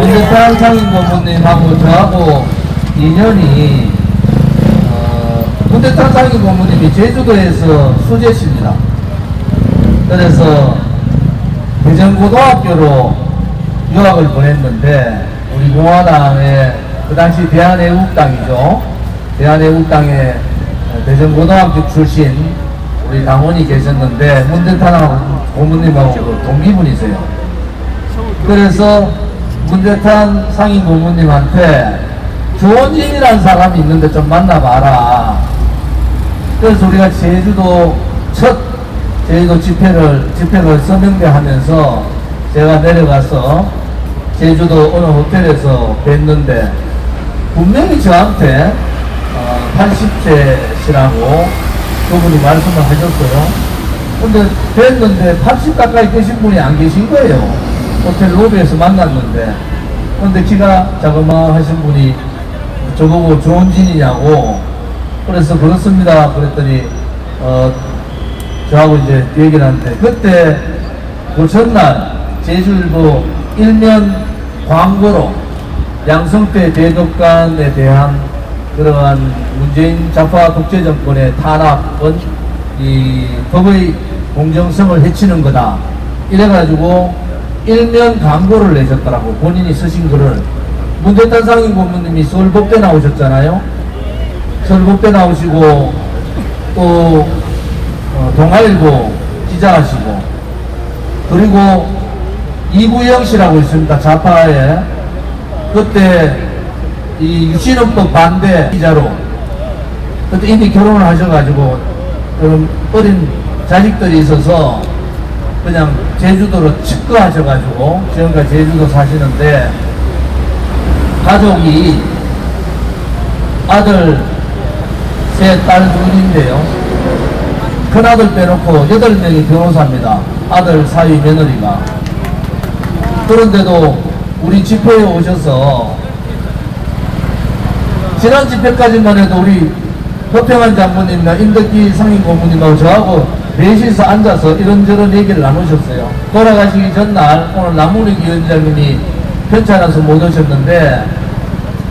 문대탄 상임 고문님하고 저하고 인연이 문대탄 상임 고문님이 제주도에서 수재십니다. 그래서 대전고등학교로 유학을 보냈는데 우리 공화당의 그 당시 대한애국당이죠. 대한애국당의 대전고등학교 출신 우리 당원이 계셨는데 문대탄 고문님하고 동기분이세요. 그래서 문대탄 상임 고문님한테 조원진이라는 사람이 있는데 좀 만나봐라. 그래서 우리가 제주도 첫 제주도 집회를 서명대하면서 제가 내려가서 제주도 어느 호텔에서 뵀는데 분명히 저한테 80세시라고 그분이 말씀을 하셨어요. 근데 뵀는데 80 가까이 계신 분이 안 계신 거예요. 호텔 로비에서 만났는데. 근데 키가 자그마하신 분이 저보고 조원진이냐고. 그래서 그렇습니다. 그랬더니 저하고 이제 얘기를 하는데 그때 그 전날 제주일보 일면 광고로 양성태 대독관에 대한 그러한 문재인 좌파 독재 정권의 탄압은 이 법의 공정성을 해치는 거다. 이래가지고 일면 광고를 내셨더라고. 본인이 쓰신 글을. 문대탄 상임 고문님이 서울법대 나오셨잖아요. 서울법대 나오시고 또 동아일보 기자하시고 그리고 이구영 씨라고 있습니다. 좌파에 그때 이 유신헌법 반대 기자로 그때 이미 결혼을 하셔가지고 그런 어린 자식들이 있어서 그냥 제주도로 측거하셔가지고 지금까지 제주도 사시는데 가족이 아들 셋, 딸 둘인데요. 큰아들 빼놓고 8명이 변호사입니다. 아들 사위 며느리가. 그런데도 우리 집회에 오셔서 지난 집회까지만 해도 우리 허평한 장모님이나 임덕기 상임 고문님하고 저하고 넷이서 앉아서 이런저런 얘기를 나누셨어요. 돌아가시기 전날 오늘 남문희 위원장님이 편찮아서 못 오셨는데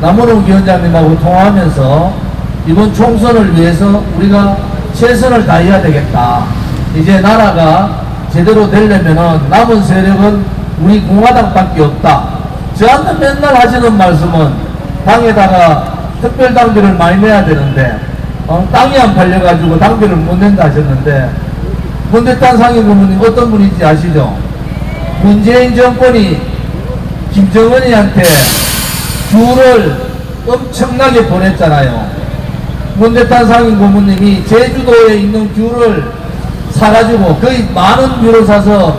남문희 위원장님하고 통화하면서 이번 총선을 위해서 우리가 최선을 다해야 되겠다. 이제 나라가 제대로 되려면은 남은 세력은 우리 공화당밖에 없다. 저한테 맨날 하시는 말씀은 당에다가 특별당비를 많이 내야 되는데 땅이 안 팔려가지고 당비를 못 낸다 하셨는데 문대탄 상임 고문님 어떤 분인지 아시죠? 문재인 정권이 김정은이한테 귤을 엄청나게 보냈잖아요. 문대탄 상임 고문님이 제주도에 있는 귤을 사가지고 거의 많은 귤을 사서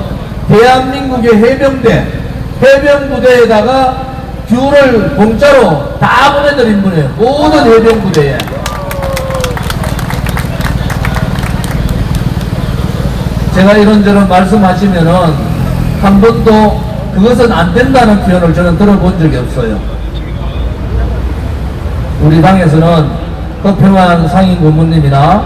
대한민국의 해병부대에다가 귤을 공짜로 다 보내드린 분이에요. 모든 해병부대에. 제가 이런저런 말씀하시면은 한 번도 그것은 안 된다는 표현을 저는 들어본 적이 없어요. 우리 당에서는 허평한 상임 고문님이나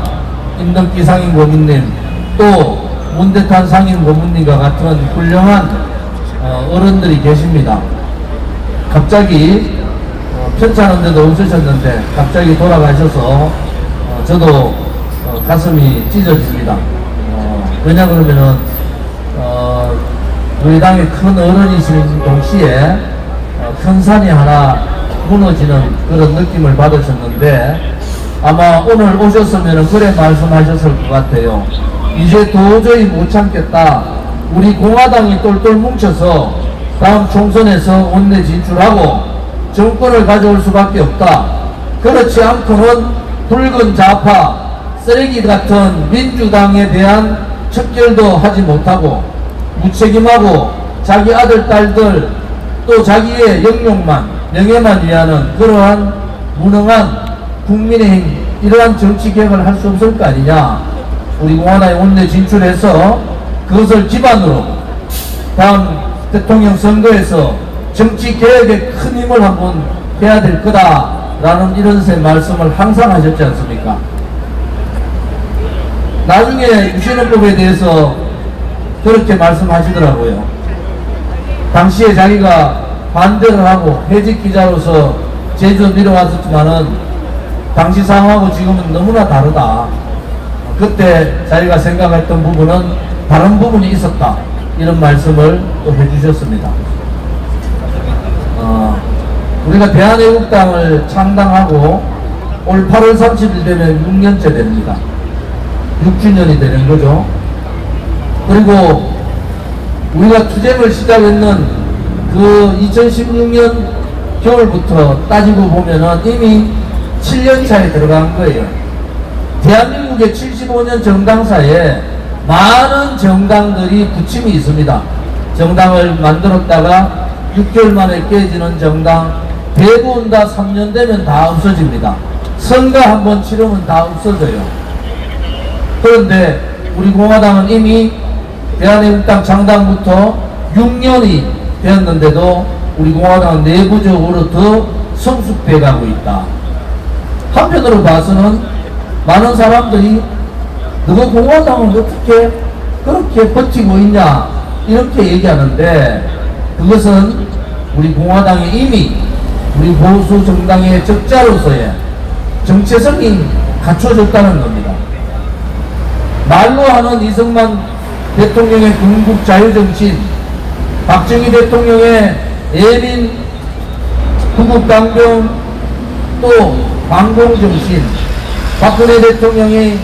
임덕기 상임 고문님 또 문대탄 상임 고문님과 같은 훌륭한 어른들이 계십니다. 갑자기 편찮은데도 없으셨는데 갑자기 돌아가셔서 저도 가슴이 찢어집니다. 왜냐 그러면은 우리 당의 큰 어른이신 동시에 큰 산이 하나 무너지는 그런 느낌을 받으셨는데 아마 오늘 오셨으면 그래 말씀하셨을 것 같아요. 이제 도저히 못 참겠다. 우리 공화당이 똘똘 뭉쳐서 다음 총선에서 원내 진출하고 정권을 가져올 수밖에 없다. 그렇지 않고는 붉은 좌파 쓰레기 같은 민주당에 대한 척결도 하지 못하고 무책임하고 자기 아들 딸들 또 자기의 영역만 명예만 위하는 그러한 무능한 국민의힘 이러한 정치 개혁을 할 수 없을 거 아니냐. 우리 공화당에 원내 진출해서 그것을 기반으로 다음 대통령 선거에서 정치 개혁에 큰 힘을 한번 해야 될 거다라는 이런 말씀을 항상 하셨지 않습니까? 나중에 유신헌법에 대해서 그렇게 말씀하시더라고요. 당시에 자기가 반대를 하고 해직 기자로서 제주 내려왔었지만은 당시 상황하고 지금은 너무나 다르다. 그때 자기가 생각했던 부분은 다른 부분이 있었다. 이런 말씀을 또 해주셨습니다. 우리가 대한애국당을 창당하고 올 8월 30일 되면 6년째 됩니다. 6주년이 되는 거죠. 그리고 우리가 투쟁을 시작했는 그 2016년 겨울부터 따지고 보면은 이미 7년 차에 들어간 거예요. 대한민국의 75년 정당사에 많은 정당들이 부침이 있습니다. 정당을 만들었다가 6개월 만에 깨지는 정당, 대부분 다 3년 되면 다 없어집니다. 선거 한번 치르면 다 없어져요. 그런데 우리 공화당은 이미 대한애국당 창당부터 6년이 되었는데도 우리 공화당은 내부적으로 더 성숙돼 가고 있다. 한편으로 봐서는 많은 사람들이 너가 공화당은 어떻게 그렇게 버티고 있냐 이렇게 얘기하는데, 그것은 우리 공화당이 이미 우리 보수 정당의 적자로서의 정체성이 갖춰졌다는 겁니다. 말로 하는 이승만 대통령의 궁극 자유정신, 박정희 대통령의 예민 구국강병, 또 반공정신, 박근혜 대통령의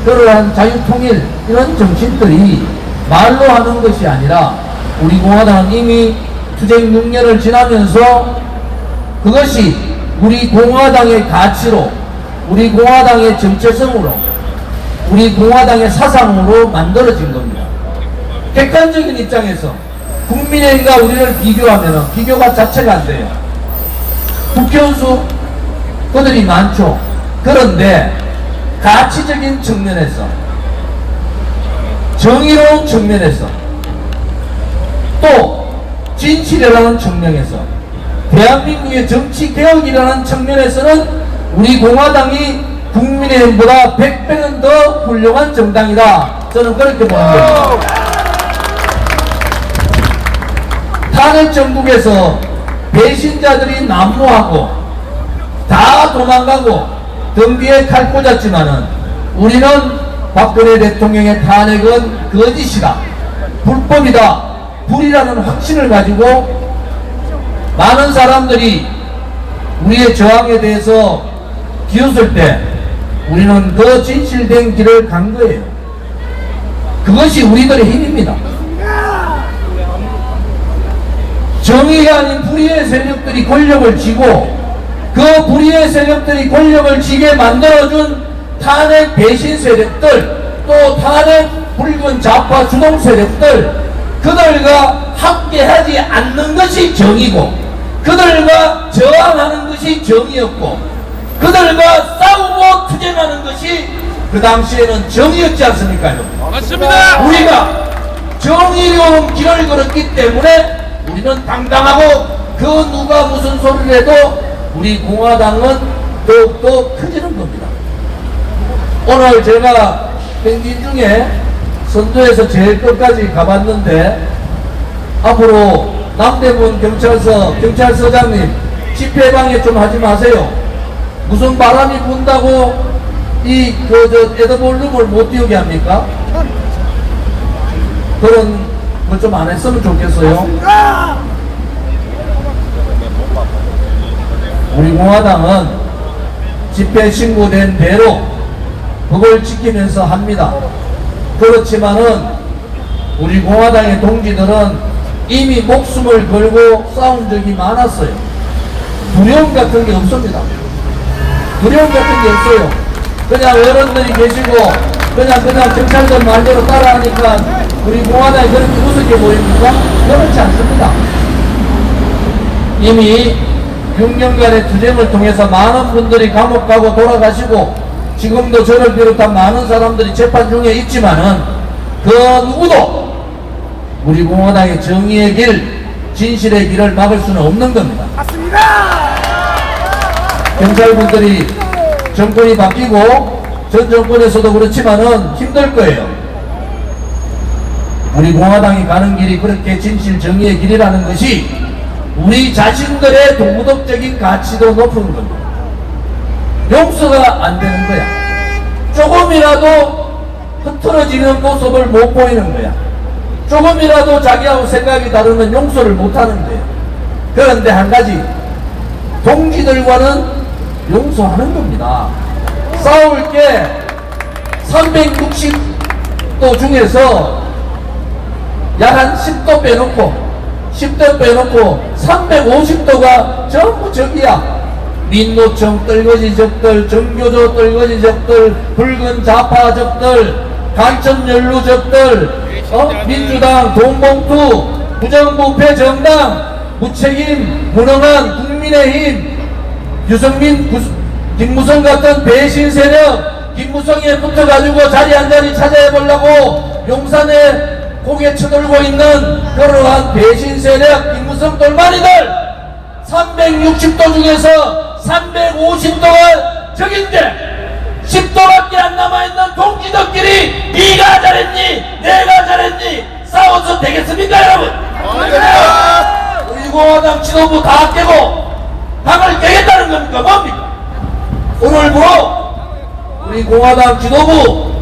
그러한 자유통일, 이런 정신들이 말로 하는 것이 아니라 우리 공화당은 이미 투쟁 6년을 지나면서 그것이 우리 공화당의 가치로, 우리 공화당의 정체성으로, 우리 공화당의 사상으로 만들어진 겁니다. 객관적인 입장에서 국민의힘과 우리를 비교하면 비교가 자체가 안 돼요. 국회의원수 그들이 많죠. 그런데 가치적인 측면에서, 정의로운 측면에서, 또 진실이라는 측면에서, 대한민국의 정치개혁이라는 측면에서는 우리 공화당이 국민의힘보다 100배는 더 훌륭한 정당이다. 저는 그렇게 보는 겁니다. 탄핵 정국에서 배신자들이 난무하고 다 도망가고 등 뒤에 칼 꽂았지만은 우리는 박근혜 대통령의 탄핵은 거짓이다, 불법이다, 불이라는 확신을 가지고 많은 사람들이 우리의 저항에 대해서 비웃을 때 우리는 더 진실된 길을 간 거예요. 그것이 우리들의 힘입니다. 정의가 아닌 불의의 세력들이 권력을 쥐고 그 불의의 세력들이 권력을 쥐게 만들어준 탄핵 배신 세력들, 또 탄핵 붉은 좌파 주동 세력들, 그들과 함께하지 않는 것이 정의고, 그들과 저항하는 것이 정의였고, 그들과 싸우고 투쟁하는 것이 그 당시에는 정의였지 않습니까? 맞습니다. 우리가 정의로운 길을 걸었기 때문에 우리는 당당하고, 그 누가 무슨 소리를 해도 우리 공화당은 더욱더 커지는 겁니다. 오늘 제가 행진 중에 선도에서 제일 끝까지 가봤는데, 앞으로 남대문 경찰서장님 집회방해 좀 하지 마세요. 무슨 바람이 분다고 에드볼룸을 못 띄우게 합니까? 그런 거 좀 안 했으면 좋겠어요. 우리 공화당은 집회 신고된 대로 그걸 지키면서 합니다. 그렇지만은 우리 공화당의 동지들은 이미 목숨을 걸고 싸운 적이 많았어요. 두려움 같은 게 없습니다. 두려움 같은 게 없어요. 그냥 어른들이 계시고 그냥 경찰들 말대로 따라하니까 우리 공화당이 그렇게 우습게 보입니까? 그렇지 않습니다. 이미 6년간의 투쟁을 통해서 많은 분들이 감옥 가고 돌아가시고, 지금도 저를 비롯한 많은 사람들이 재판 중에 있지만은 그 누구도 우리 공화당의 정의의 길, 진실의 길을 막을 수는 없는 겁니다. 맞습니다. 경찰분들이 정권이 바뀌고 전 정권에서도 그렇지만은 힘들 거예요. 우리 공화당이 가는 길이 그렇게 진실 정의의 길이라는 것이 우리 자신들의 도덕적인 가치도 높은 겁니다. 용서가 안 되는 거야. 조금이라도 흐트러지는 모습을 못 보이는 거야. 조금이라도 자기하고 생각이 다르면 용서를 못 하는 거야. 그런데 한 가지, 동지들과는 용서하는 겁니다. 싸울 게 360도 중에서 약 한 10도 빼놓고 10도 빼놓고 350도가 전부 적이야. 민노총 떨거지 적들, 정교조 떨거지 적들, 붉은 좌파 적들, 간첩연루 적들, 민주당, 돈봉투, 부정부패 정당, 무책임, 무능한 국민의힘, 유승민, 김무성 같은 배신 세력, 김무성에 붙어가지고 자리 한 자리 차지해보려고 용산에 고개 쳐들고 있는 그러한 배신 세력, 김무성 돌만이들 360도 중에서 350도가 적인데 10도밖에 안 남아있는 동지들끼리 네가 잘했니 내가 잘했니 싸워서 되겠습니까 여러분? 우리 공화당 지도부 다 깨고 당을 깨겠다는 겁니까? 뭡니까? 오늘부로 우리 공화당 지도부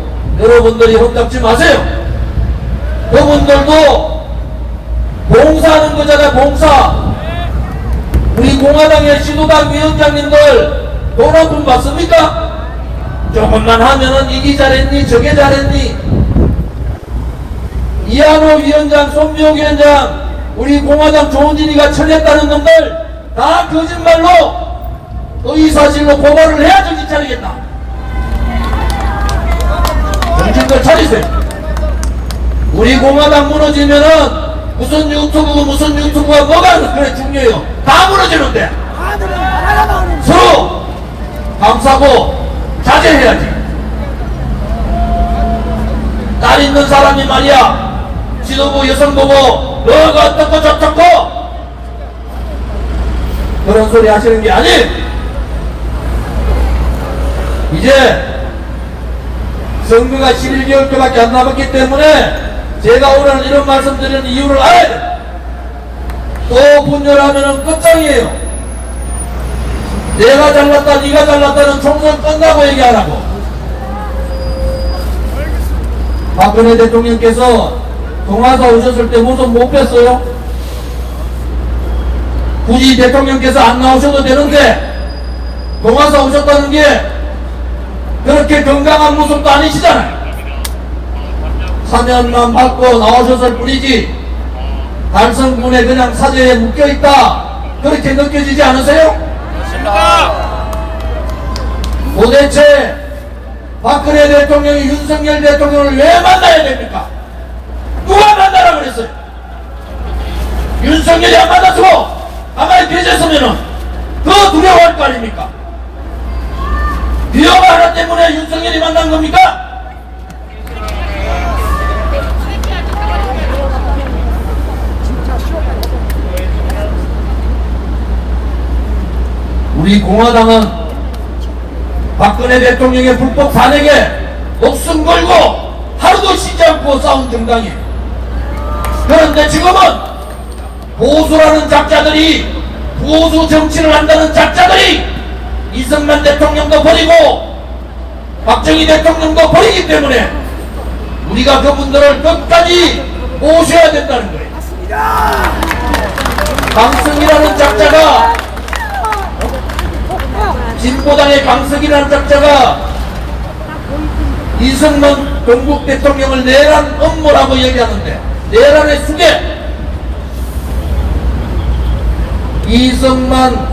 여러분들이 혼잡지 마세요. 그분들도 봉사하는 거잖아요. 봉사. 우리 공화당의 시도당 위원장님들 돈 한 푼 받습니까? 조금만 하면은 이게 잘했니 저게 잘했니. 이한호 위원장, 손미호 위원장, 우리 공화당 조은진이가 처리했다는 놈들 다 거짓말로 의사실로 고발을 해야 정신 차리겠다. 정신들 차리세요. 우리 공화당 무너지면은 무슨 유튜브가 뭐가 그래 중요해요. 다 무너지는데 서로 감싸고 자제해야지. 딸 있는 사람이 말이야 지도부 여성 보고 너가 어떻고 저떻고 그런 소리 하시는 게 아니. 이제 선거가 11개월밖에 안 남았기 때문에 제가 오늘 이런 말씀 드리는 이유를 알아야 돼. 또 분열하면은 끝장이에요. 내가 잘났다 네가 잘났다는 총선 끝나고 얘기하라고. 박근혜 대통령께서 동아사 오셨을 때 모습 못 뵀어요? 굳이 대통령께서 안 나오셔도 되는데 동아사 오셨다는 게 그렇게 건강한 모습도 아니시잖아요. 사면만 받고 나오셨을 뿐이지 달성군에 그냥 사저에 묶여있다 그렇게 느껴지지 않으세요? 도대체 박근혜 대통령이 윤석열 대통령을 왜 만나야 됩니까? 누가 만나라 그랬어요? 윤석열이 안 만나서 가만히 계셨으면은 더 두려워할 거 아닙니까? 비호가 하나 때문에 윤석열이 만난 겁니까? 우리 공화당은 박근혜 대통령의 불법 탄핵에 목숨 걸고 하루도 쉬지 않고 싸운 정당이에요. 그런데 지금은 보수라는 작자들이 보수 정치를 한다는 작자들이 이승만 대통령도 버리고 박정희 대통령도 버리기 때문에 우리가 그분들을 끝까지 모셔야 된다는 거예요. 강승이라는 작자가 진보당의 강석이라는 작자가 이승만 경북 대통령을 내란 음모라고 얘기하는데 내란의 수계 이승만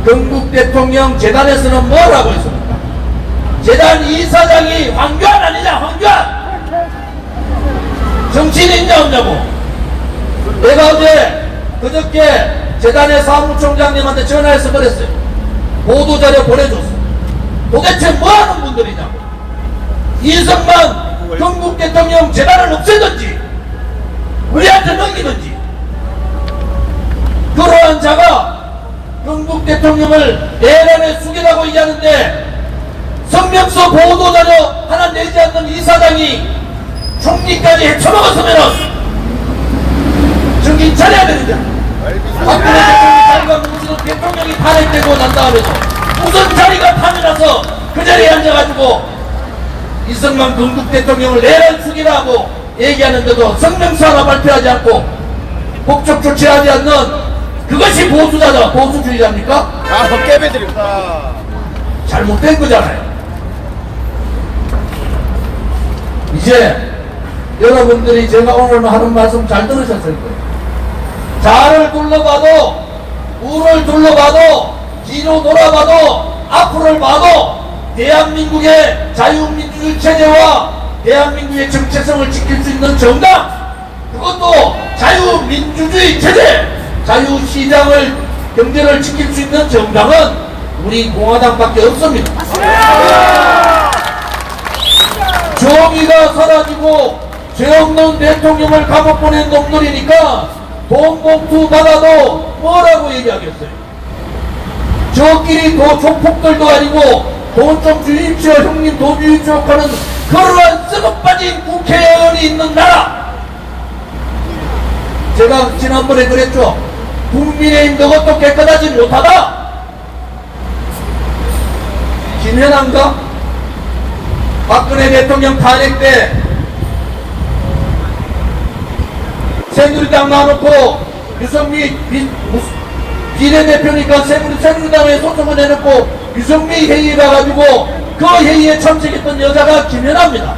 경북 대통령 재단에서는 뭘 하고 있습니까? 재단 이사장이 황교안 아니냐? 황교안 정치인 있냐 없냐고. 내가 어제 그저께 재단의 사무총장님한테 전화해서 그랬어요. 보도자료 보내줬어. 도대체 뭐하는 분들이냐고. 이승만 경북 대통령 재단을 없애든지 우리한테 넘기든지. 그러한 자가 경북 대통령을 내란의 수계라고 얘기하는데 성명서 보도자료 하나 내지 않는 이사장이 총리까지 헤쳐먹었으면은 정신 차려야 되는데 박근혜 대통령 자리가 무슨 대통령이 탄핵되고 난 다음에도 무슨 자리가 탐이 나서 그 자리에 앉아가지고 이승만 건국 대통령을 내란 숙이라고 얘기하는데도 성명서 하나 발표하지 않고 법적 조치하지 않는 그것이 보수자다, 보수주의자입니까? 깨배드립니다. 잘못된 거잖아요. 이제 여러분들이 제가 오늘 하는 말씀 잘 들으셨을 거예요. 좌를 둘러봐도 우를 둘러봐도 뒤로 돌아봐도 앞으로를 봐도 대한민국의 자유민주주의 체제와 대한민국의 정체성을 지킬 수 있는 정당, 그것도 자유민주주의 체제, 자유시장을 경제를 지킬 수 있는 정당은 우리 공화당밖에 없습니다. 정의가 사라지고 죄 없는 대통령을 감옥 보낸 놈들이니까 돈 봉투 받아도 뭐라고 얘기하겠어요? 저끼리 더 조폭들도 아니고 돈 좀 주십시오, 형님 돈 주십시오 하는 그러한 썩어 빠진 국회의원이 있는 나라. 제가 지난번에 그랬죠. 국민의힘 그것도 깨끗하지 못하다. 김현아인가? 박근혜 대통령 탄핵 때 새누리당 놔놓고 유성민 비례대표니까 새누리당에 소속을 내놓고 유성민 회의에 가가지고 그 회의에 참석했던 여자가 김연아입니다.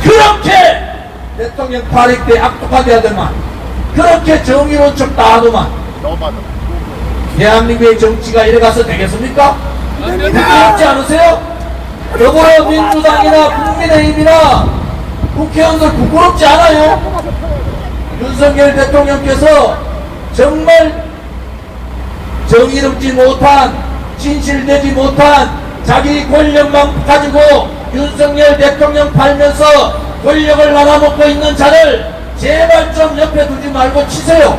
그렇게 대통령 탄핵 때 악독하게 하더만, 그렇게 정의로운 척 다 하더만, 대한민국의 정치가 이래가서 되겠습니까? 부끄럽지 않으세요? 더불어민주당이나 국민의힘이나 국회의원들 부끄럽지 않아요? 윤석열 대통령께서 정말 정의롭지 못한, 진실되지 못한 자기 권력만 가지고 윤석열 대통령 팔면서 권력을 나눠먹고 있는 자를 제발 좀 옆에 두지 말고 치세요.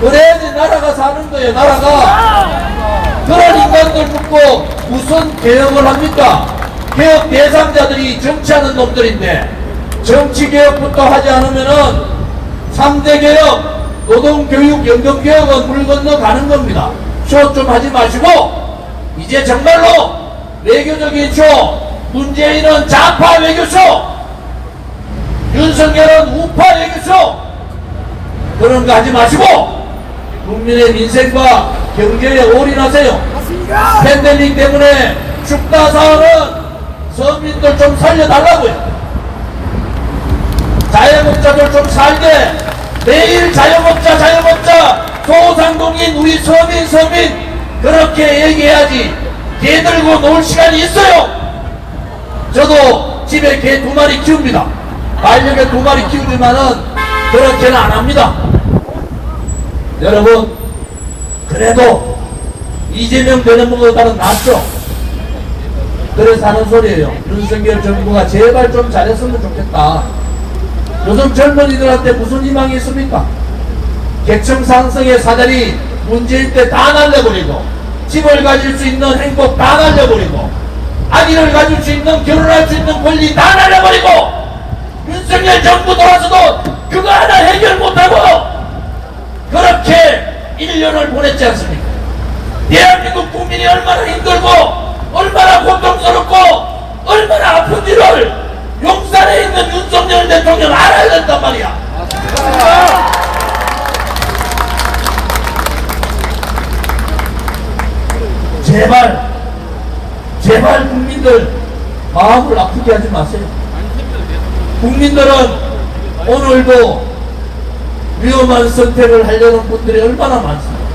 그래야지 나라가 사는 거예요, 나라가. 그런 인간들 묻고 무슨 개혁을 합니까? 개혁 대상자들이 정치하는 놈들인데 정치개혁부터 하지 않으면은 3대 개혁, 노동교육, 연금개혁은 물 건너 가는 겁니다. 쇼 좀 하지 마시고 이제 정말로 외교적인 쇼, 문재인은 좌파 외교쇼, 윤석열은 우파 외교쇼, 그런 거 하지 마시고 국민의 민생과 경제에 올인하세요. 팬데믹 때문에 죽다 사는 서민들 좀 살려달라고요. 자영업자들 좀 살게. 매일 자영업자 소상공인 우리 서민 그렇게 얘기해야지. 개 들고 놀 시간이 있어요. 저도 집에 개 2마리 키웁니다. 반려개 2마리 키우지만은 그렇게는 안 합니다. 여러분, 그래도 이재명 되는 것보다는 낫죠. 그래서 하는 소리예요. 윤석열 정부가 제발 좀 잘했으면 좋겠다. 요즘 젊은이들한테 무슨 희망이 있습니까? 계층 상승의 사다리 문재인 때 다 날려버리고, 집을 가질 수 있는 행복 다 날려버리고, 아기를 가질 수 있는, 결혼할 수 있는 권리 다 날려버리고, 윤석열 정부 돌아서도 그거 하나 해결 못하고 그렇게 1년을 보냈지 않습니까? 대한민국 국민이 얼마나 힘들고 얼마나 고통스럽고 얼마나 아픈지를 용산에 있는 윤석열 대통령 알아야 된단 말이야. 제발 국민들 마음을 아프게 하지 마세요. 국민들은 오늘도 위험한 선택을 하려는 분들이 얼마나 많습니다.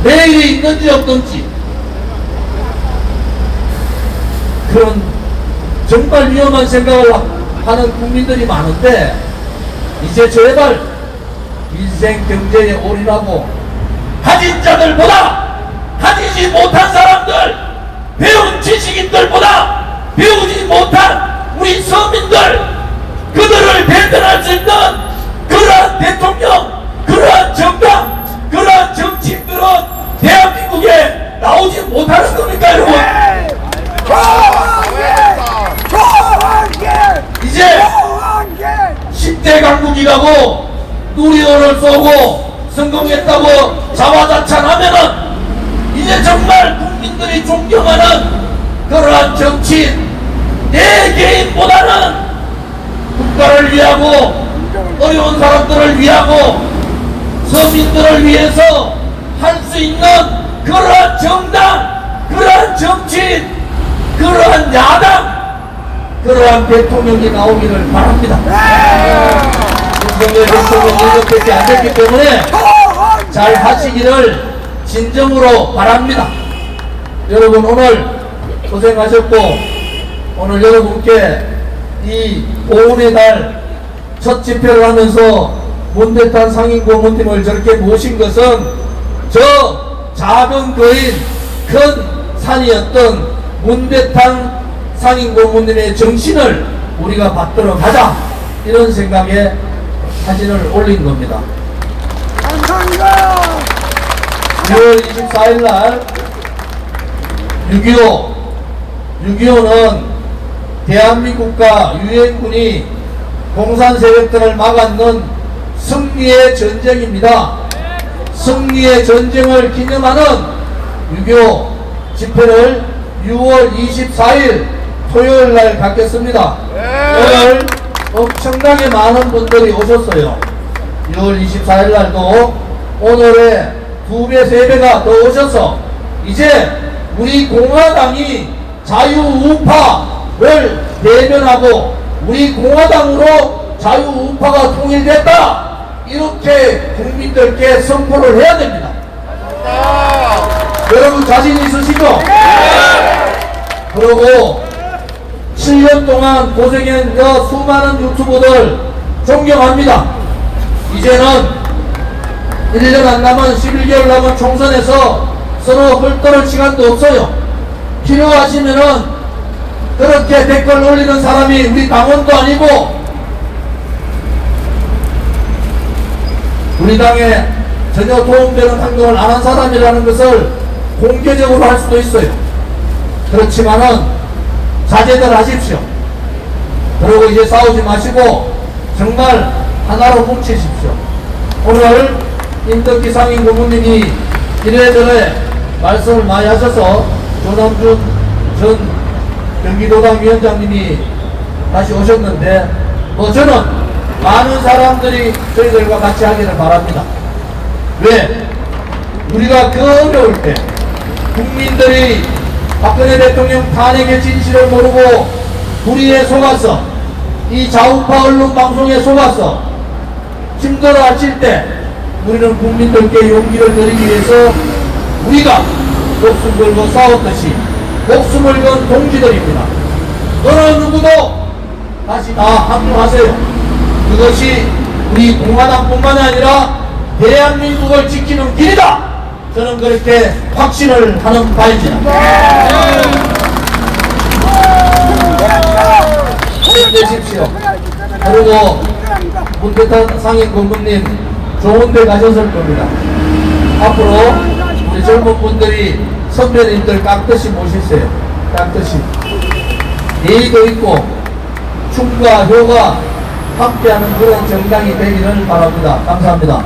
내일이 있는지 없는지 그런 정말 위험한 생각을 하는 국민들이 많은데, 이제 제발 민생 경제에 올인하고 가진 자들보다 가지지 못한 사람들, 배운 지식인들보다 배우지 못한 우리 서민들, 그들을 대변할 수 있는 그러한 대통령, 그러한 정당, 그러한 정치인들은 대한민국에 나오지 못하는 겁니까, 여러분? 이제 10대 강국이라고 총을 쏘고 성공했다고 자화자찬하면은 이제 정말 국민들이 존경하는 그러한 정치인 내 개인보다는 국가를 위하고 어려운 사람들을 위하고 서민들을 위해서 할 수 있는 그러한 정당, 그러한 정치인, 그러한 야당, 그러한 대통령이 나오기를 바랍니다. 윤석열 대통령이 이렇게 안 됐기 때문에 잘 하시기를 진정으로 바랍니다. 여러분 오늘 고생하셨고 오늘 여러분께 이 5월의 달 첫 집회를 하면서 문대탄 상임고문님을 저렇게 모신 것은 저 작은 거인 큰 산이었던 문대탄 상임고문님의 정신을 우리가 받들어 가자 이런 생각에 사진을 올린 겁니다. 감사합니다. 6월 24일 날 6.25는 대한민국과 유엔군이 공산 세력들을 막았는 승리의 전쟁입니다. 승리의 전쟁을 기념하는 6.25 집회를 6월 24일 토요일 날 갖겠습니다. 오늘 엄청나게 많은 분들이 오셨어요. 6월 24일 날도 오늘의 2배, 3배가 더 오셔서 이제 우리 공화당이 자유우파를 대변하고 우리 공화당으로 자유우파가 통일됐다 이렇게 국민들께 선포를 해야 됩니다. 여러분 자신 있으시죠? 그리고 7년 동안 고생한 그 수많은 유튜버들 존경합니다. 이제는 1년 안 남은 11개월 남은 총선에서 서로 헐떡을 시간도 없어요. 필요하시면은 그렇게 댓글 올리는 사람이 우리 당원도 아니고 우리 당에 전혀 도움되는 행동을 안 한 사람이라는 것을 공개적으로 할 수도 있어요. 그렇지만은 자제들 하십시오. 그리고 이제 싸우지 마시고 정말 하나로 뭉치십시오. 오늘 임덕기 상임고문님이 이래저래 말씀을 많이 하셔서 조남준 전 경기도당 위원장님이 다시 오셨는데 저는 많은 사람들이 저희들과 같이 하기를 바랍니다. 왜? 우리가 그 어려울 때 국민들이 박근혜 대통령 탄핵의 진실을 모르고 불의에 속아서 이 좌우파 언론 방송에 속아서 힘들어 하실 때 우리는 국민들께 용기를 드리기 위해서 우리가 목숨 걸고 싸웠듯이 목숨을 건 동지들입니다. 어느 누구도 다시 다 합류하세요. 그것이 우리 공화당뿐만 아니라 대한민국을 지키는 길이다. 저는 그렇게 확신을 하는 바입니다. 힘내십시오. 그리고 문대탄 상임고문님 좋은 데 가셨을 겁니다. 앞으로 우리 젊은 분들이 선배님들 깍듯이 모시세요. 깍듯이. 예의도 있고 춤과 효가 함께하는 그런 정당이 되기를 바랍니다. 감사합니다.